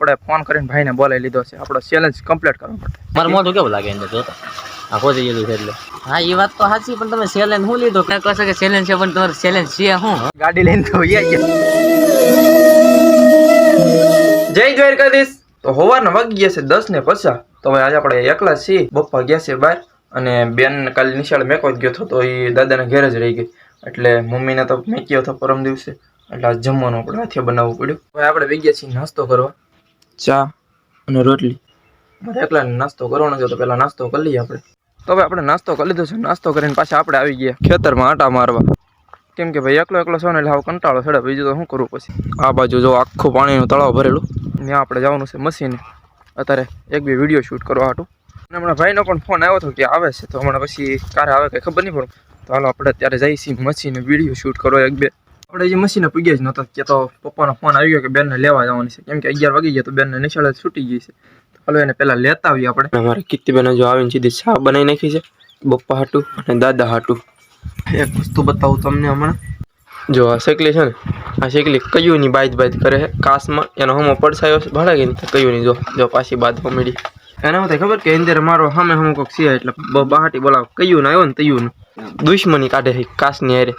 આપણે ફોન કરીને ભાઈને બોલાવી લીધો છે, આપણો ચેલેન્જ કમ્પ્લીટ કરવા માટે. મારું મોઢું કેવું લાગે એને જોતા આ ખોજી ગયેલું છે એટલે. હા એ વાત તો સાચી, પણ તમે ચેલેન્જ શું લીધો? ક્યાં કહે છે કે ચેલેન્જ છે, પણ તમારું ચેલેન્જ છે શું? ગાડી લઈને તો જય દ્વારકાધીશ. તો સવારના વાગી ગયા છે 10:50. તો હવે આજે આપણે એકલા છીએ. બપ્પા ગયા છે બહાર અને બેન કાલે નિશાળ મેકવા ગયો હતો, તો એ દાદાના ઘેર જ રહી ગઈ. એટલે મમ્મીને તો મેક્યો હતો પરમ દિવસે, એટલે આ જમવાનું આપણે હાથે બનાવવું પડ્યું. હવે આપણે વહી ગયા છીએ નાસ્તો કરવા, ચા અને રોટલી. મારે એકલા નાસ્તો કરવાનો છે, તો પહેલાં નાસ્તો કરી લઈએ આપણે. તો હવે આપણે નાસ્તો કરી લીધો છે. નાસ્તો કરીને પાછા આપણે આવી ગયા ખેતરમાં આટા મારવા, કેમ કે ભાઈ એકલો છો ને એટલે હાવ કંટાળો ચડે. બીજું તો શું કરવું પછી. આ બાજુ જો આખું પાણીનું તળાવ ભરેલું, ત્યાં આપણે જવાનું છે મશીને અત્યારે એક બે વિડીયો શૂટ કરવા હાટું. અને હમણાં ભાઈનો પણ ફોન આવ્યો હતો કે આવે છે, તો હમણાં પછી ક્યારે આવે કંઈ ખબર નહીં પડે. તો હાલો આપણે અત્યારે જઈએ છીએ મશીને વિડીયો શૂટ કરવા એક બે. આપણે જે મશીને પૂગ્યા જ નહોતા કે તો પપ્પાનો ફોન આવી ગયો કે બેનને લેવા જવાની છે, કેમ કે 11 વાગી ગયા તો બેનને નિશાળે છૂટી ગઈ છે. તો હાલો એને પહેલાં લેતા આવીએ આપણે. અમારે કીર્તિબેન જો આવીને સીધી ચા બનાવી નાખી છે બપ્પા હાટું અને દાદા હાટું. એક વસ્તુ બતાવું તમને હમણાં. જો આ શેકલી છે ને, આ શેકલી કયુંની બાદ કરે છે કાસમાં. એનો હમો પડસાયો ભાડા કે નહીં કયુંની જો પાછી બાદ મળી. એને હું ખબર કે અંદર મારો સામે હમું કોઈક છે, એટલે બહાટી બોલાવ કયું ના આવ્યો ને તયું દુશ્મની કાઢે છે કાસની હારે.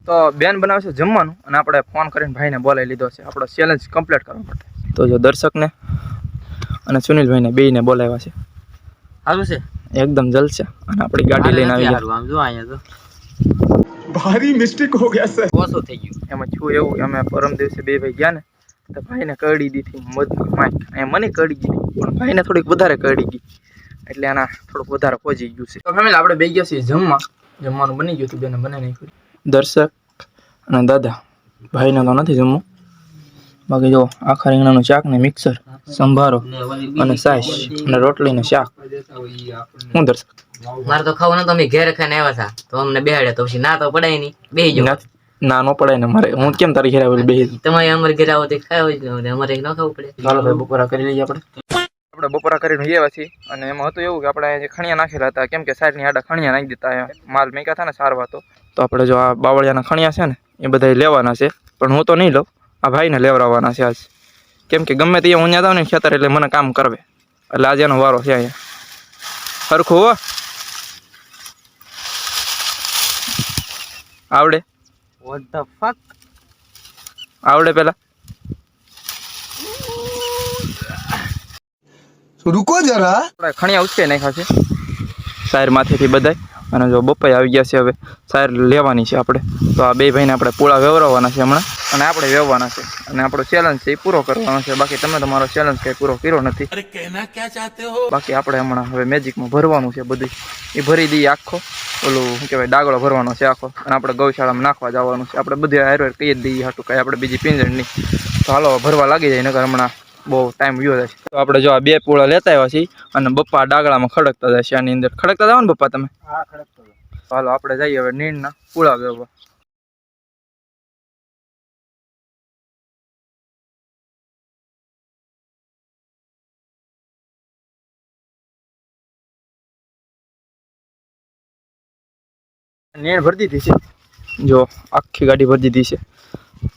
તો બેન બનાવે છે જમવાનું અને આપણે ફોન કરીને ભાઈને બોલાવી લીધો છે આપણો ચેલેન્જ કમ્પ્લીટ કરવા માટે. તો જો દર્શકને અને સુનિલભાઈને બેયને બોલાવ્યા છે. સારું છે એકદમ જલશે. અને આપણી ગાડી લઈને આવી ગયા. આમ જો અહીંયા તો ભારી મિસ્ટેક હો ગયા સર. ઓછું થઈ ગયું એમાં છું એવું, અમે પરમ દિવસે બે ભાઈ ગયા ને, તો ભાઈને કરડી દીધી મધની માઇક. અહીંયા મને કરડી દીધી, પણ ભાઈને થોડીક વધારે કરડી ગઈ, એટલે એના થોડુંક વધારે પહોંચી ગયું છે. તો ફેમિલી આપણે બે ગયા છીએ જમવા. જમવાનું બની ગયું હતું, બેને બને નહીં. દર્શક અને દાદા, ભાઈને તો નથી જમવું. બાકી જો આખા રીંગણાનું શાક ને મિક્સર, સંભારો અને છાશ અને રોટલી ને શાક. હું દર્શક મારે તો ખાવું નતું, અમે ઘેર ખાઈને આવ્યા હતા તો અમને બેહાડ્યા, તો પછી ના તો પડાય નહીં, બેહી જાવ. ના નો પડાય ને મારે. હું કેમ તારી ઘેર આવેલી બેહી? તમારે અમારે ઘેર આવો તો ખાવ જ અમારે ન ખાવું પડે. ચાલો ભાઈ બપોરા કરી લઈએ આપણે. આપણે બપોરા કરીને આવ્યા છીએ અને એમાં હતું એવું કે આપણે ખણિયા નાખેલા હતા, કેમ કે સાઈડની આડા ખણિયા નાખી દીધા. માલ મેકા હતા ને સારવા તો આપણે જો આ બાવળિયાના ખણિયા છે ને એ બધા લેવાના છે, પણ હું તો નહીં લઉં. આ ભાઈને લેવડાવવાના છે આજ, કેમ કે ગમે તે હું ત્યાં જાઉં ને ખેતર એટલે મને કામ કરવે, એટલે આજે એનો વારો છે. અહીંયા સરખું હો આવડે? વોટ ધ ફક આવડે પેલા? रुको जरा. આપણે ખણિયા ઉચકે નાખ્યા છે સાયર માથેથી બધાય. અને જો બપ્પાઈ આવી ગયા છે, હવે સાયર લેવાની છે આપણે. તો આ બે ભાઈને આપણે પૂળા વેવરાવવાના છે હમણાં, અને આપણે વેવવાના છે. અને આપણો ચેલેન્જ છે એ પૂરો કરવાનો છે. બાકી તમે તમારો ચેલેન્જ કંઈ પૂરો કર્યો નથી. બાકી આપણે હમણાં હવે મેજિકમાં ભરવાનું છે બધું. એ ભરી દઈએ આખો, ઓલું શું કહેવાય ડાગળો ભરવાનો છે આખો, અને આપણે ગૌશાળામાં નાખવા જવાનું છે. આપણે બધે હારવાર કહી જ દઈએ હાટું, કાંઈ આપણે બીજી પિંજણ નહીં. તો હાલો ભરવા લાગી જાય, નકર હમણાં બહુ ટાઈમ ગયો જાય. તો આપણે જો આ બે પૂળા લેતા આવ્યા છીએ, અને બપ્પા ડાગળામાં ખડકતા જાય છે. આની અંદર ખડકતા જાવ ને બપ્પા તમે? હા, ખડકતો. હાલો આપણે જઈએ હવે નીણના પૂળા વેવવા. નીણ ભરી દીધી છે, જો આખી ગાડી ભરી દીધી છે.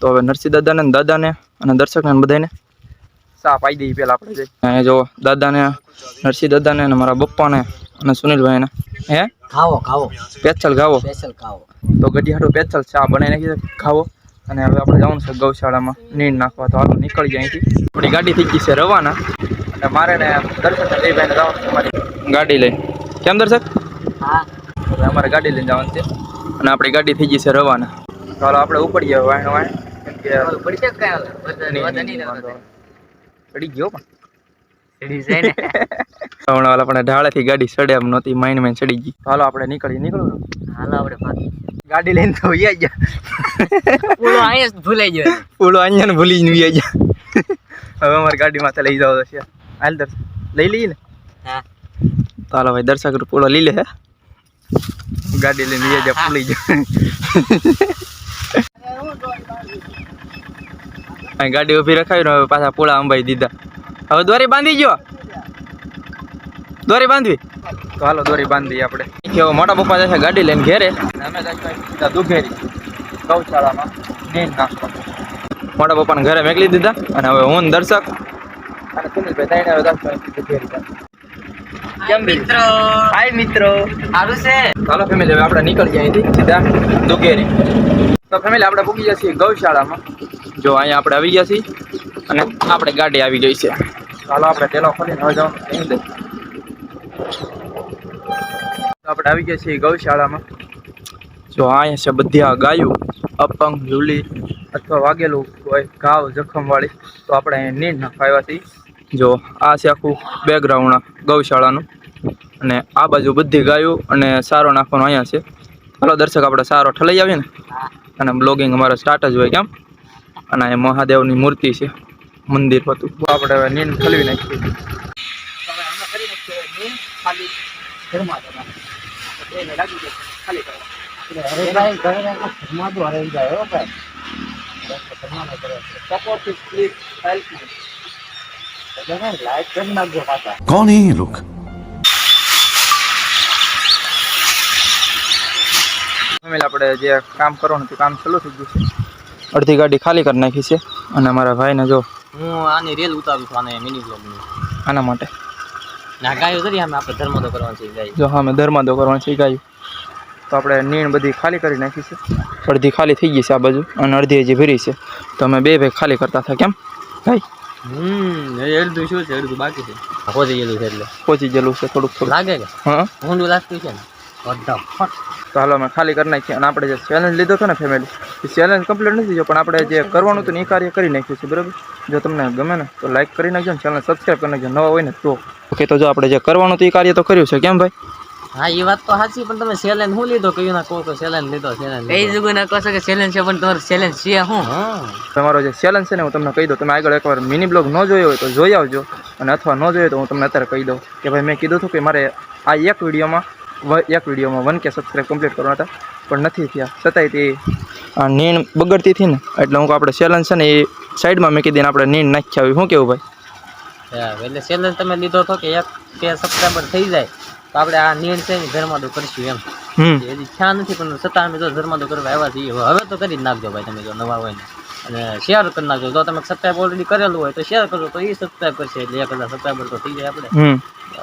તો હવે નરસિંહ દાદાને અને દર્શકને બધાને ચા પાઈ દઈએ પહેલાં આપણે જઈ. અહીંયા જો દાદાને, નરસિંહ દાદાને અને મારા બપ્પાને અને સુનિલભાઈને હે ખાવો પેચલ ગાવો. સ્પેશિયલ ખાવો તો ગઢી હાટું પેચલ ચા બનાવી નાખી છે ખાવો. અને હવે આપણે જવાનું છે ગૌશાળામાં નીણ નાખવા. તો હાલો નીકળી જાય અહીંથી. આપણી ગાડી થઈ ગઈ છે રવાના, અને મારે ને દર્શકને બે ભાઈને જવાનું છે મારી ગાડી લઈને. કેમ દર્શક? હા હવે અમારે ગાડી લઈને જવાનું છે, અને આપણી ગાડી થઈ ગઈ છે રવાના. તો હાલો આપણે ઉપડીએ વાણ, કેમ કે પડી શકે કાંઈ પડી ગયો પણ ચડી જાય ને. હમણાં આપણે ઢાળેથી ગાડી ચડે એમ નહોતી, માઇન્ડ ચડી ગઈ. હાલો આપણે નીકળું. હાલો આપણે ભાગી ગાડી લઈને તો વૈયા ગયા. પૂળો અહીંયા જ ભૂલાઈ ગયો. પૂળો અહીંયા ભૂલી જ વૈયા ગયા. હવે અમારી ગાડી માથે લઈ જાવ છે. હાલ દર્શક લઈ લઈએ ને. હા તો હાલો ભાઈ દર્શક પૂળો લઈ લે. હે ગાડી લઈને વૈયા ગયા, ભૂલી જાય. ગાડી ઊભી રખાવી ને હવે પાછા પૂળા અંબાઈ દીધા. હવે દોરી બાંધી ગયો, દોરી બાંધવી. તો હાલો દોરી બાંધી આપણે. હવે મોટા પપ્પા જશે ગાડી લઈને ઘેરે, અમે દુઘેરી ગૌશાળામાં નીણ નાખવા. મોટા પપ્પાને ઘરે મેકલી દીધા અને હવે હું ને દર્શક અને સુનિલભાઈ ત્રણે હવે કેમ મિત્રો? હાય મિત્રો, સારું છે. ચાલો ફેમિલી હવે આપણે નીકળી જાય અહીંથી સીધા દુકેરી. તો ફેમિલી આપણે પૂકી ગયા છીએ ગૌશાળામાં. જો અહીંયા આપણે આવી ગયા છીએ અને આપણે ગાડી આવી ગઈ છે. ચાલો આપણે ટેલો ખોલીને હવે જવાનું. આપણે આવી ગયા છીએ ગૌશાળામાં. જો અહીંયા છે બધી આ ગાયું અપંગ લૂલી અથવા વાગેલું હોય ઘાવ જખમવાળી તો આપણે અહીંયા નીંદ નાખવા આવ્યા છીએ. જો આ છે આખું બેકગ્રાઉન્ડ ગૌશાળાનું અને આ બાજુ બધી ગાયું અને સારો નાખવાનો અહીંયા છે. ચાલો દર્શક આપણે સારો ઠલાઈ આવીએ ને અને બ્લોગિંગ અમારો સ્ટાર્ટ જ હોય કેમ. અને અહીંયા મહાદેવની મૂર્તિ છે, મંદિર હતું. આપણે હવે નીંદ ઠલવી નાખીએ. कौन है ये लोग? આપણે જે કામ કરવાનું હતું કામ ચાલુ થઈ ગયું છે. અડધી ગાડી ખાલી કરી નાખી છે અને અમારા ભાઈને જો હું આની રેલ ઉતારું છું આને મિની બ્લોગની. આના માટે ના ગાયો કરી અમે આપણે ધર્મદો કરવાનો છે ગાય. જો હા મેં ધર્માદો કરવાનું છે ગાયું. તો આપણે નીણ બધી ખાલી કરી નાખી છે. અડધી ખાલી થઈ ગઈ છે આ બાજુ અને અડધી હજી ભરી છે. તો અમે બે ભાઈ ખાલી કરતા હતા કેમ ભાઈ. અડધું શું છે, અડધું બાકી છે. પહોંચી ગયેલું છે એટલે પહોંચી ગયેલું છે થોડુંક થોડુંક લાગે કે હા ઊંડું લાગતું છે ને. તો હાલો અમે ખાલી કરી નાખીએ. અને આપણે જે ચેલેન્જ લીધો હતો ને ફેમિલી એ ચેલેન્જ કમ્પ્લીટ નથી થયો પણ આપણે જે કરવાનું હતું ને એ કાર્ય કરી નાખ્યું છે બરાબર. જો તમને ગમે ને તો લાઈક કરી નાખજો ને ચેનલ સબસ્ક્રાઈબ કરી નાખજો નવા હોય ને તો. ઓકે તો જો આપણે જે કરવાનું હતું એ કાર્ય તો કર્યું છે કેમ ભાઈ. હા એ વાત તો સાચી પણ તમે ચેલેન્જ શું લીધો કયું ના કહો તો ચેલેન્જ લીધો કઈ જગ્યાએ ના કહો છો કે ચેલેન્જ છે પણ તમારો ચેલેન્જ છે શું? તમારો જે ચેલેન્જ છે ને હું તમને કહી દઉં. તમે આગળ એકવાર મિની બ્લોગ ન જોયો હોય તો જોઈ આવજો અને અથવા ન જોયો તો હું તમને અત્યારે કહી દઉં કે ભાઈ મેં કીધું હતું કે મારે આ એક વિડીયોમાં 1K સબસ્ક્રાઈબ કમ્પ્લીટ કરવાના હતા પણ નથી થયા. છતાંય તે આ નીણ બગડતી હતી ને એટલે હું આપણે ચેલેન્જ છે ને એ સાઈડમાં મેં કીધી આપણે નીણ નાખી આવી. શું કેવું ભાઈ? એટલે ચેલેન્જ તમે લીધો હતો કે 1K સબસ્ક્રાઈબર થઈ જાય તો આપણે આ નીણ છે ને ધર્માદો કરશું એમ. હજી ખ્યાલ નથી પણ છતાં અમે જો ધર્માદો કરવા આવ્યા છીએ. હવે તો કરી જ નાખજો ભાઈ તમે જો નવા હોય ને અને શેર કરી નાખજો. જો તમે સબસ્ક્રાઈબ ઓલરેડી કરેલું હોય તો શેર કરજો તો એ સબસ્ક્રાઈબ કરશે એટલે 1000 સબસ્ક્રાઈબર તો થઈ જાય આપણે.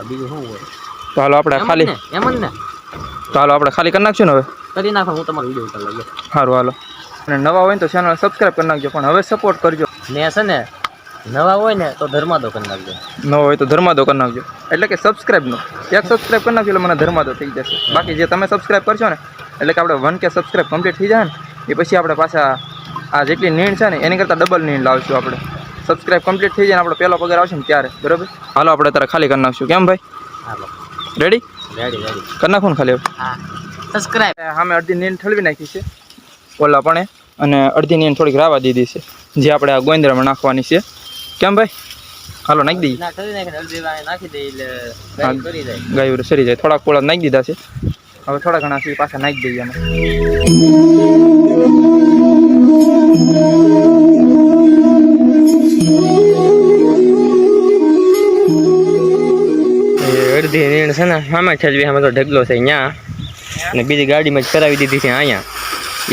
બીજું શું હોય. તો હાલો આપણે ખાલી એમ જ ને. તો હાલો આપણે ખાલી કરી નાખશું ને હવે. કરી નાખો હું તમારો વિડીયો ઉતાર લઉં. સારું હાલો. અને નવા હોય ને તો ચેનલ સબસ્ક્રાઈબ કરી નાખજો પણ હવે સપોર્ટ કરજો. ને છે ને નવા હોય ને તો ધર્માદો કરી નાખજો. નવા હોય તો ધર્માદો કરી નાખજો એટલે કે સબસ્ક્રાઈબનો એક સબસ્ક્રાઈબ કરી નાખજો એટલે મને ધર્માદો થઈ જશે. બાકી જે તમે સબસ્ક્રાઈબ કરશો ને એટલે કે આપણે 1K સબસ્ક્રાઈબ કમ્પ્લીટ થઈ જાય ને એ પછી આપણે પાછા આ જેટલી નીણ છે ને એની કરતાં ડબલ નીણ લાવશું આપણે. સબસ્ક્રાઈબ કમ્પ્લીટ થઈ જાય ને આપણો પહેલો પગાર આવશે ને ત્યારે બરાબર. હાલો આપણે અત્યારે ખાલી કરી નાખશું કેમ ભાઈ. હાલો રેડી રેડી કરી નાખો ને ખાલી. હા સબસ્ક્રાઈબ. સામે અડધી નીણ ઠલવી નાખી છે ઓલા પણ અને અડધી નીણ થોડીક રાવા દીધી છે જે આપણે આ ગોંદરામાં નાખવાની છે કેમ ભાઈ. હાલો નાખી દઈએ. નાખી દઈએ એટલે ગાયું સરી જાય. થોડાક કોળા નાખી દીધા છે હવે થોડા ઘણા છે પાછા નાખી દઈએ અમે. અડધી નીણ છે ને આમાં છજવી આમાં તો ઢગલો છે અહીંયા અને બીજી ગાડીમાં જ કરાવી દીધી છે અહીંયા.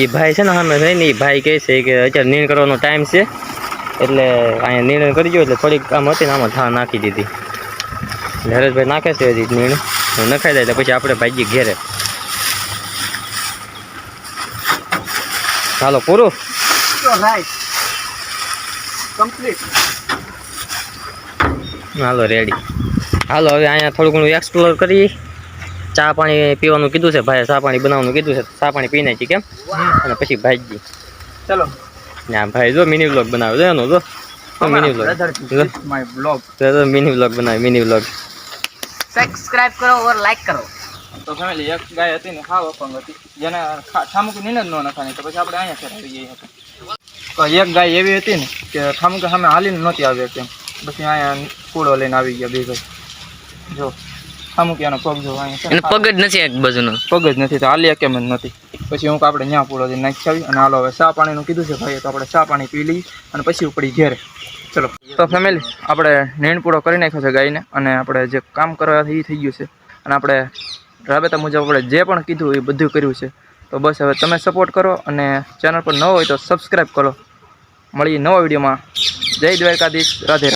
એ ભાઈ છે ને સામે થઈને એ ભાઈ કહે છે કે અત્યારે નીણ કરવાનો ટાઈમ છે એટલે અહીંયા નીણ કરી ગયો એટલે થોડીક આમ હતી ને આમાં થા નાખી દીધી. હરેશભાઈ નાખે છે હજી નીણ નખાઈ જાય એટલે પછી આપણે ભાઈ ઘેરે. હાલો પૂરું. હાલો રેડી. હાલો હવે અહીંયા થોડું ઘણું એક્સપ્લોર કરી. ચા પાણી પીવાનું કીધું છે ભાઈ, ચા પાણી બનાવવાનું કીધું છે. ચા પાણી પી નાખી કેમ અને પછી ભાઈ ચલો ના ભાઈ જો મિની વ્લોગ બનાવ્યો છે એનો જો મિની વ્લોગ મિની વ્લોગ બનાવ્યો મિની વ્લોગ. સબસ્ક્રાઇબ કરો ઓર લાઈક કરો. તો ફેમિલી એક ગાય હતી ને હાવ અપંગ હતી જેને ઠામુકી નીંદ જ ન નખાની તો પછી આપણે અહીંયા ફેરવી જઈએ હતા. તો એક ગાય એવી હતી ને કે ઠામુકી સામે હાલીને નહોતી આવી કેમ પછી અહીંયા કૂડો લઈને આવી ગયા બે ભાઈ. જો ઠામુકી એનો પગ જો અહીંયા પગ જ નથી એક બાજુનો પગ જ નથી તો હાલી કેમ જ નથી. પછી હું આપણે ત્યાં પૂરો લઈને નાખી આવી અને હાલો હવે ચા પાણીનું કીધું છે ભાઈ તો આપણે ચા પાણી પી લઈએ અને પછી ઉપડી ઘેરે. ચલો તો ફેમિલી આપણે નીણ પૂરો કરી નાખ્યો છે ગાયને અને આપણે જે કામ કરવાથી એ થઈ ગયું છે અને આપણે રાબેતા મુજબ આપણે જે પણ કીધું એ બધું કર્યું છે. તો બસ હવે તમે સપોર્ટ કરો અને ચેનલ પર ન હોય તો સબસ્ક્રાઈબ કરો મળીએ નવા વિડીયોમાં. જય દ્વારકાધીશ, રાધે રાધે.